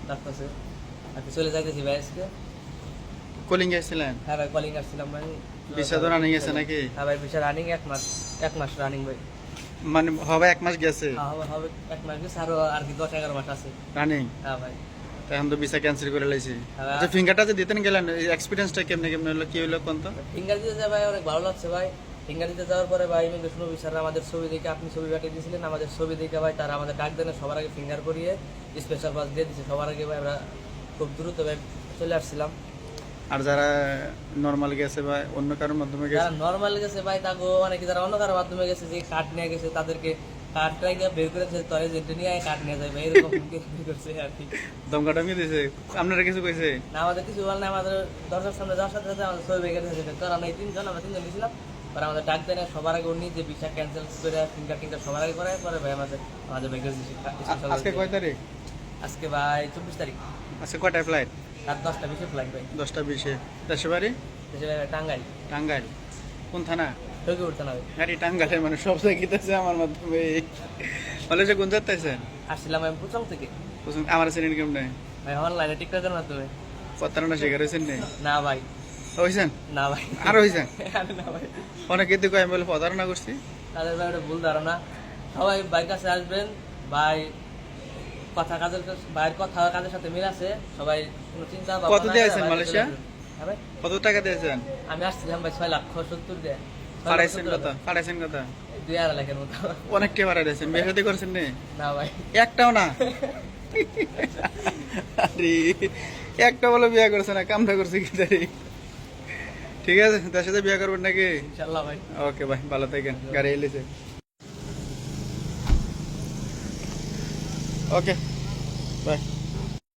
লাগতেছে আর কি চলে যাইতেছি ভাই আজকে। কলিং গেছিলেন? হ্যাঁ ভাই কলিং আসছিলাম ভাই। ভিসা তো রানিং গেছে নাকি? হ্যাঁ ভাই ভিসা রানিং 1 মাস রানিং ভাই। মানে হবে 1 মাস গেছে হ্যাঁ হবে হবে 1 মাস গেছে আরো আর কি 10-11 মাস আছে। রানিং? হ্যাঁ ভাই। এখন তো ভিসা ক্যান্সেল করে লাইছি। হ্যাঁ। আচ্ছা ফিঙ্গারটা যে দিতেন গেলেন এক্সপেরিয়েন্সটা কেমনে কেমনে হলো, কি হলো কোন তো? ফিঙ্গার দিতে যাই ভাই অনেক ভালো লাগছে ভাই। ফিঙ্গার দিতে যাওয়ার পরে ভাই ইমিগ্রেশন অফিসাররা আমাদের ছবি দেখে, আপনি ছবি পাঠিয়ে দিয়েছিলেন, আমাদের ছবি দেখে ভাই তারা আমাদের ডাক দেন, সবার আগে ফিঙ্গার করিয়ে স্পেশাল পাস দিয়ে দিচ্ছে সবার আগে ভাই। আমরা খুব দ্রুত ভাই চলে আসছিলাম। আর যারা নরমাল গেছে বা অন্য কারোর মাধ্যমে যারা গেছে? নর্মাল গেছে ভাই তাকে অনেকে যারা অন্য কারোর মাধ্যমে গেছে, যে কার্ড নিয়ে গেছে তাদেরকে কার্ডটাই বের করেছে, তরে যেটা নিয়ে কার্ড নিয়ে যাবে এরকম বের করছে আর কি। দমকাটামি দিছে? আপনারা কিছু কইছে? না আমাদের কিছু বল না, আমাদের দরজার সামনে যাওয়ার সাথে সাথে আমাদের ছবি বের করে দিয়েছে। তো আমরা আমরা তিনজন গেছিলাম। পরে আমাদের ডাক দেন সবার আগে উনি যে ভিসা ক্যান্সেল করে ফিঙ্গার টিঙ্গার সবার আগে করায় পরে ভাই আমাদের বের করে দিয়েছে। আজকে কয় তারিখ? আজকে ভাই 24 তারিখ আজকে কয়টায় ফ্লাইট? রাত 10টা 20 ফ্লাইট ভাই। 10টা 20-এ। দেশে বাড়ি? দেশে ভাই টাঙ্গাইল। টাঙ্গাইল? কোন থানা? ঢুকে উঠতে না ভাই। গাড়ি টাঙ্গাইলের মানে সব জায়গাতে আমার মাধ্যমে বলে যে কোন যাইতেছে? আসছিলাম আমি পুচং থেকে আমার চিনেন কেমনে? ভাই অনলাইনে টিকটকের মাধ্যমে। প্রতারণা শিকার হয়েছেন নি? না ভাই। হয়েছেন? না ভাই। আর হয়েছেন? আরে না ভাই। অনেকে তো আমি বলে প্রতারণা করছি। তাদের ভাই ওটা ভুল ধারণা। সবাই ভাইয়ের কাছে আসবেন, ভাই ভাইয়ের কথা কাজের সাথে মিল আছে, সবাই কোনো চিন্তা ভাবনা কত দিয়ে নাই, আছেন ভাই মালয়েশিয়া? চলে আসবেন। হ্যাঁ ভাই। কত টাকা দিয়েছেন? আমি আসছিলাম ভাই 6,70,000 দিয়ে। পাঠাইছেন কথা? পাঠাইছেন কথা? 2,500 লাখের মতো। অনেকটা বাড়াই দিয়েছেন। বিয়ে শাদী করছেন নি? না ভাই। একটাও না? আরে একটা বলে বিয়ে করছে না, কামটা করছে কি তারি? ঠিক আছে, তার সাথে বিয়ে করবেন নাকি? ইনশাআল্লাহ ভাই। ওকে ভাই, ভালো থাকেন। গাড়ি এলেছে। Okay bye.